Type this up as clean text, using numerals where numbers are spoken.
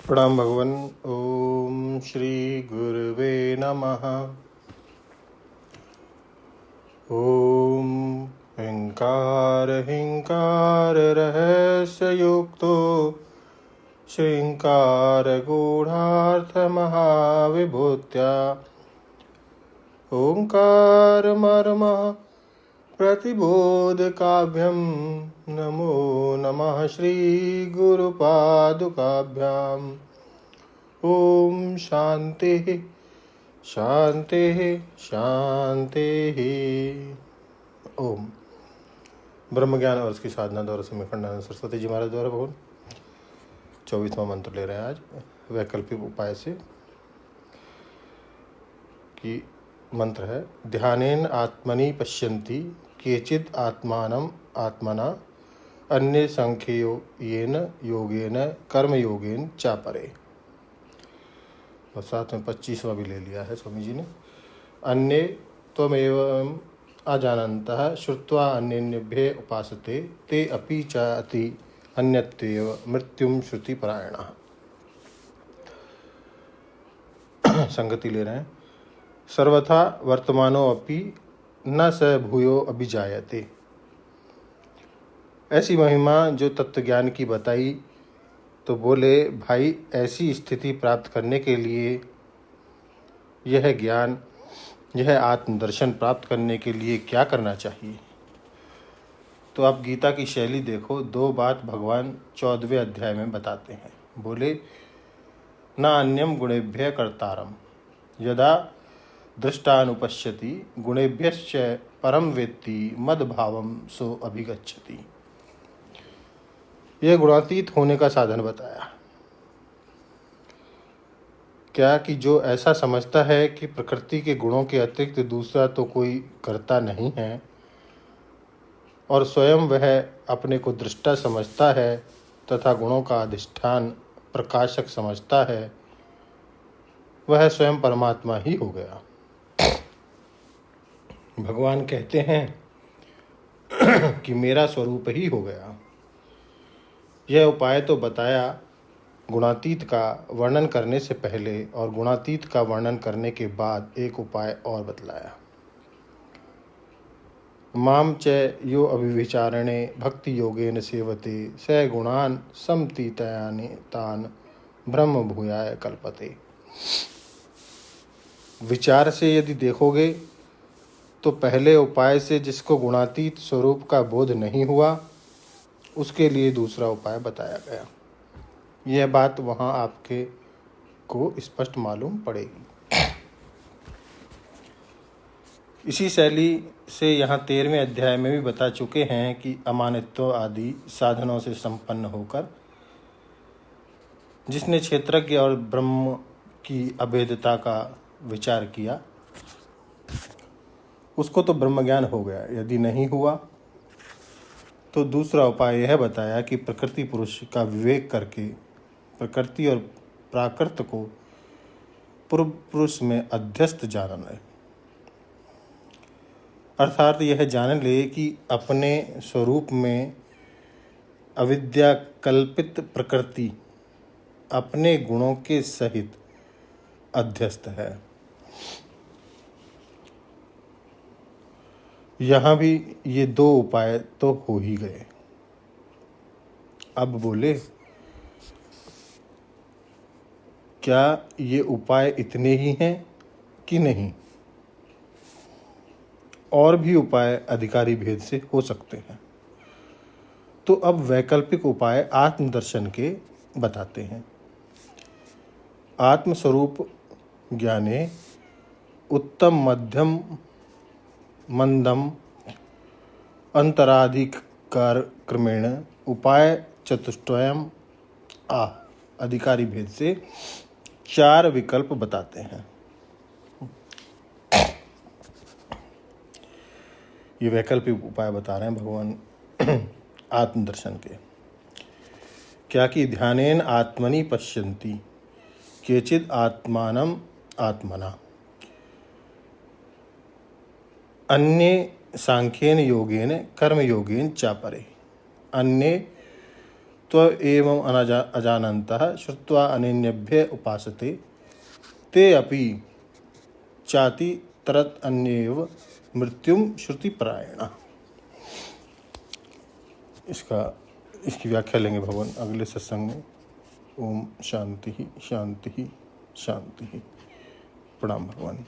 प्रणाम भगवान। ओम श्री गुरुवे नमः। ओम हिंकार हिंकार रहस्य युक्तो श्रृंकार गूढ़ार्थ महाविभूत्या ओंकार मर्म प्रतिबोधकाभ्यं नमो नमः श्री गुरुपादुकाभ्याम्। ओम शांति शांति शांति। ओम ब्रह्म ज्ञान और उसकी साधना द्वारा समय खंडानंद सरस्वती जी महाराज द्वारा भगवान 24वां मंत्र ले रहे हैं आज वैकल्पिक उपाय से। कि मंत्र है ध्यानेन आत्मनि पश्यन्ति केचित् आत्मानम् आत्मना अन्ये सांख्येन योगेन कर्म योगेन चापरे। और साथ में 25वां भी ले लिया है स्वामी जी ने। अन्ये त्वमेव अजानन्तः श्रुत्वा अन्येभ्य उपासते ते अपि च अति अन्यत्वेव मृत्युम श्रुति परायणः। संगति ले रहे हैं। सर्वथा वर्तमानो अपि न स भूयो अभिजायते। ऐसी महिमा जो तत्वज्ञान की बताई तो बोले भाई ऐसी स्थिति प्राप्त करने के लिए यह ज्ञान यह आत्मदर्शन प्राप्त करने के लिए क्या करना चाहिए। तो आप गीता की शैली देखो। 2 बात भगवान 14वें अध्याय में बताते हैं। बोले न अन्यम गुणेभ्य कर्तारम यदा दृष्टानुपश्यति गुणेभ्यश्च परम वेत्ति मद्भावम सो अभिगच्छति। यह गुणातीत होने का साधन बताया। क्या कि जो ऐसा समझता है कि प्रकृति के गुणों के अतिरिक्त दूसरा तो कोई करता नहीं है और स्वयं वह अपने को दृष्टा समझता है तथा गुणों का अधिष्ठान प्रकाशक समझता है, वह स्वयं परमात्मा ही हो गया। भगवान कहते हैं कि मेरा स्वरूप ही हो गया। यह उपाय तो बताया गुणातीत का वर्णन करने से पहले, और गुणातीत का वर्णन करने के बाद एक उपाय और बतलाया। माम च यो अभिविचारणे भक्ति योगेन सेवते स गुणान समतीतयानि तान ब्रह्म भूयाय कल्पते। विचार से यदि देखोगे तो पहले उपाय से जिसको गुणातीत स्वरूप का बोध नहीं हुआ उसके लिए दूसरा उपाय बताया गया। यह बात वहाँ आपके को स्पष्ट मालूम पड़ेगी। इसी शैली से यहाँ 13वें अध्याय में भी बता चुके हैं कि अमानित्व आदि साधनों से संपन्न होकर जिसने क्षेत्रज्ञ और ब्रह्म की अभेदता का विचार किया उसको तो ब्रह्मज्ञान हो गया। यदि नहीं हुआ तो दूसरा उपाय यह बताया कि प्रकृति पुरुष का विवेक करके प्रकृति और प्राकृत को पूर्व पुरुष में अध्यस्त जानना है। अर्थात यह जान ले कि अपने स्वरूप में अविद्या कल्पित प्रकृति अपने गुणों के सहित अध्यस्त है। यहाँ भी ये 2 उपाय तो हो ही गए। अब बोले क्या ये उपाय इतने ही हैं कि नहीं, और भी उपाय अधिकारी भेद से हो सकते हैं। तो अब वैकल्पिक उपाय आत्मदर्शन के बताते हैं। आत्मस्वरूप ज्ञाने उत्तम मध्यम मंदम अंतराधिकार क्रमेण उपाय चतुष्टयम अधिकारी भेद से 4 विकल्प बताते हैं। ये वैकल्पिक उपाय बता रहे हैं भगवान आत्मदर्शन के। क्या कि ध्यानेन आत्मनि पश्यन्ति केचित् आत्मानम् आत्मना अन्ये सांख्येन योगेन कर्म योगेन चापरे। अन्य त्व एवं अजानन्तः श्रुत्वा अनेन्यभ्य उपासते ते अपि चाति तरत अन्येव मृत्युम श्रुतिपरायणः। इसकी व्याख्या लेंगे भगवान अगले सत्संग में। ओम शांति शांति शांति। प्रणाम भगवान।